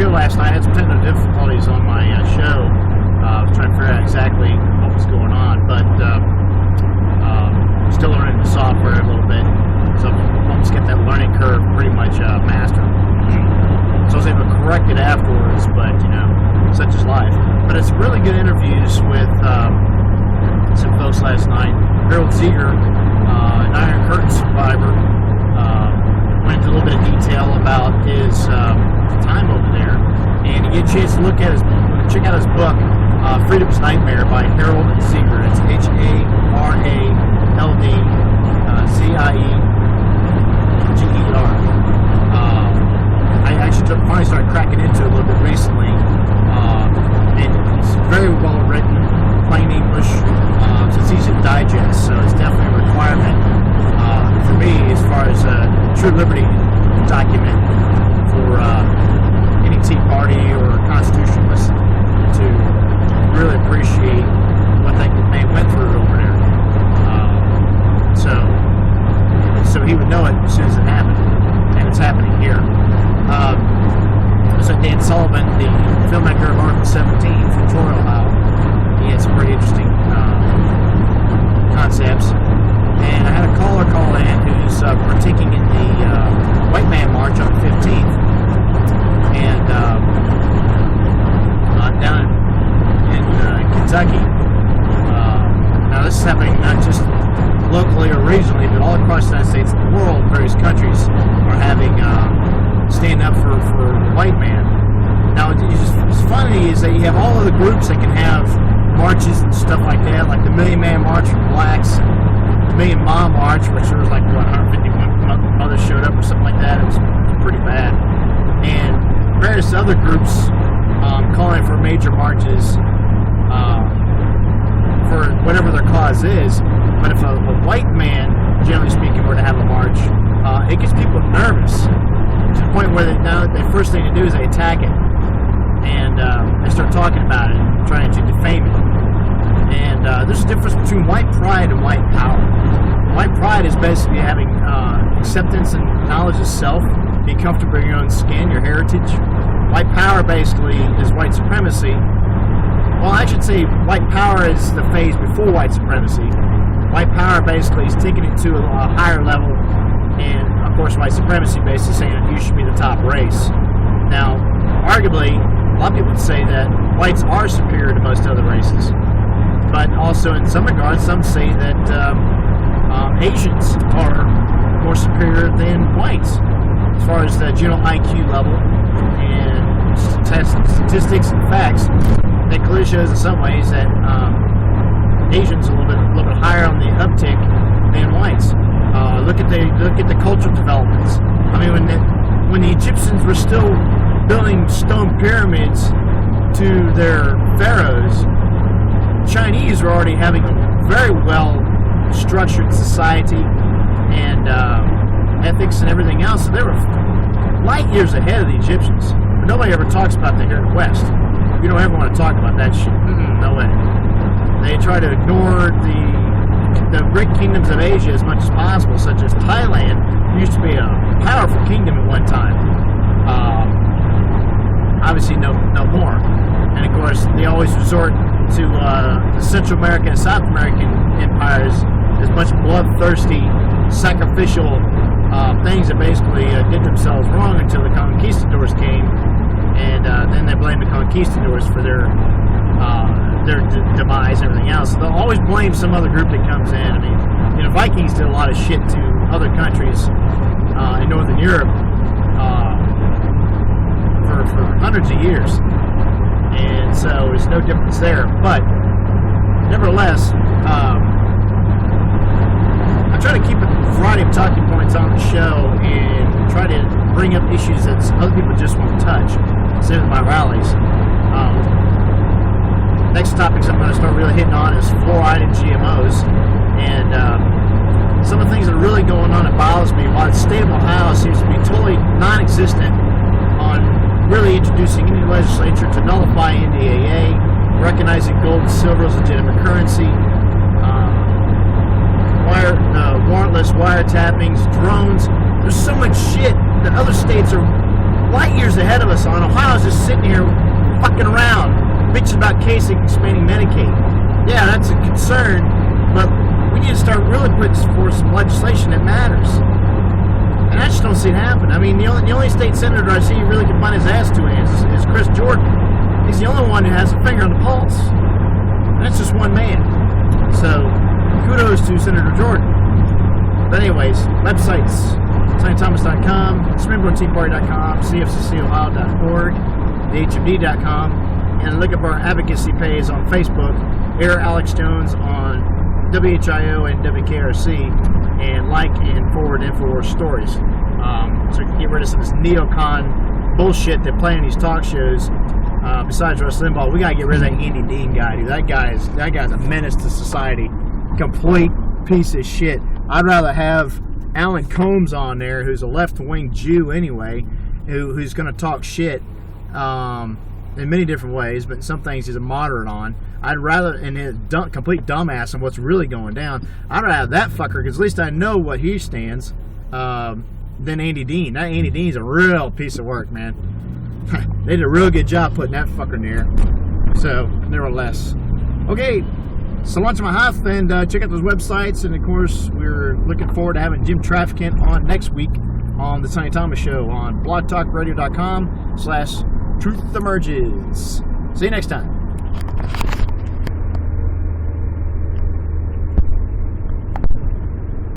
show last night. I had some technical difficulties on my show. I was trying to figure out exactly what was going on, but still learning the software a little bit. So I'm almost get that learning curve pretty much mastered. So I was able to correct it afterwards, but such is life. But it's really good interviews with some folks last night. Harold Ziegler, an Iron Curtain survivor, went into a little bit of detail about his time over there, and you get a chance to check out his book, Freedom's Nightmare by Harold Ziegler. It's HARALDZIEGER. I actually finally started cracking into it a little bit recently, and it's very well written, plain English, so it's easy to digest, so it's definitely a requirement for me as far as a true liberty document for any Tea Party or Constitutionalist to really appreciate what they went through over there. So he would know it as soon as it happened, and it's happening here. So Dan Sullivan, the filmmaker of Article 17 from Troy, Ohio, he had some pretty interesting concepts. And I had a caller call in who's partaking in the White Man March on the 15th, and down in Kentucky. Now this is happening not just locally or regionally, but all across the United States and the world. Various countries are having stand up for the white man. Now, what's funny is that you have all of the groups that can have marches and stuff like that, like the Million Man March for blacks, the Million Mom March, which there was like, 151 mothers showed up or something like that. It was pretty bad. And various other groups calling for major marches for whatever their cause is. But if a white man, generally speaking, were to have a march, it gets people nervous to the point where the first thing to do is they attack it, and they start talking about it and trying to defame it. And there's a difference between white pride and white power. White pride is basically having acceptance and knowledge of self, being comfortable in your own skin, your heritage. White power basically is white supremacy. Well, I should say white power is the phase before white supremacy. White power basically is taking it to a higher level, and of course white supremacy basically saying that you should be the top race. Now, arguably, a lot of people would say that whites are superior to most other races, but also in some regards, some say that Asians are more superior than whites as far as the general IQ level, and statistics and facts that clearly shows in some ways that Asians are a little bit higher on the uptick than whites. Look at the cultural developments. I mean, when the Egyptians were still building stone pyramids to their pharaohs, Chinese were already having a very well structured society and ethics and everything else. So they were light years ahead of the Egyptians. But nobody ever talks about that here in the West. You don't ever want to talk about that shit. No way. They try to ignore the great kingdoms of Asia as much as possible, such as Thailand used to be a powerful kingdom at one time. Obviously, no more. And of course, they always resort to the Central American and South American empires as much bloodthirsty, sacrificial things that basically did themselves wrong until the conquistadors came, and then they blamed the conquistadors for their demise and everything else. They'll always blame some other group that comes in. I mean, Vikings did a lot of shit to other countries in Northern Europe for hundreds of years, and so there's no difference there. But nevertheless, I try to keep a variety of talking points on the show and try to bring up issues that other people just won't touch. Same with my rallies. Next topic I'm going to start really hitting on is fluoride and GMOs, and some of the things that are really going on that bothers me. While the state of Ohio seems to be totally non-existent on really introducing any legislature to nullify NDAA, recognizing gold and silver as legitimate currency, warrantless wiretappings, drones. There's so much shit that other states are light years ahead of us on. Ohio's just sitting here fucking around, bitching about Kasich expanding Medicaid. Yeah, that's a concern, but we need to start really putting forth some legislation that matters. And I just don't see it happen. I mean, the only state senator I see really can find his ass two hands is Chris Jordan. He's the only one who has a finger on the pulse. And that's just one man. So, kudos to Senator Jordan. But anyways, websites, SonnyThomas.com, SpringboardTeaParty.com, CFCCOhio.org, thehmd.com, and look up our advocacy page on Facebook, Air Alex Jones on WHIO and WKRC, and like and forward InfoWars stories. So we can get rid of some of this neocon bullshit they play in these talk shows. Besides Rush Limbaugh, we gotta get rid of that Andy Dean guy, dude. That guy's a menace to society. Complete piece of shit. I'd rather have Alan Combs on there, who's a left-wing Jew anyway, who's gonna talk shit in many different ways, but in some things he's a moderate on. I'd rather, and his complete dumbass on what's really going down, I'd rather have that fucker, because at least I know what he stands, than Andy Dean. That Andy Dean's a real piece of work, man. They did a real good job putting that fucker in there. So, nevertheless. Okay, so lunch my half, and check out those websites, and of course, we're looking forward to having Jim Traficant on next week on the Sonny Thomas Show on blogtalkradio.com/truthemerges. See you next time.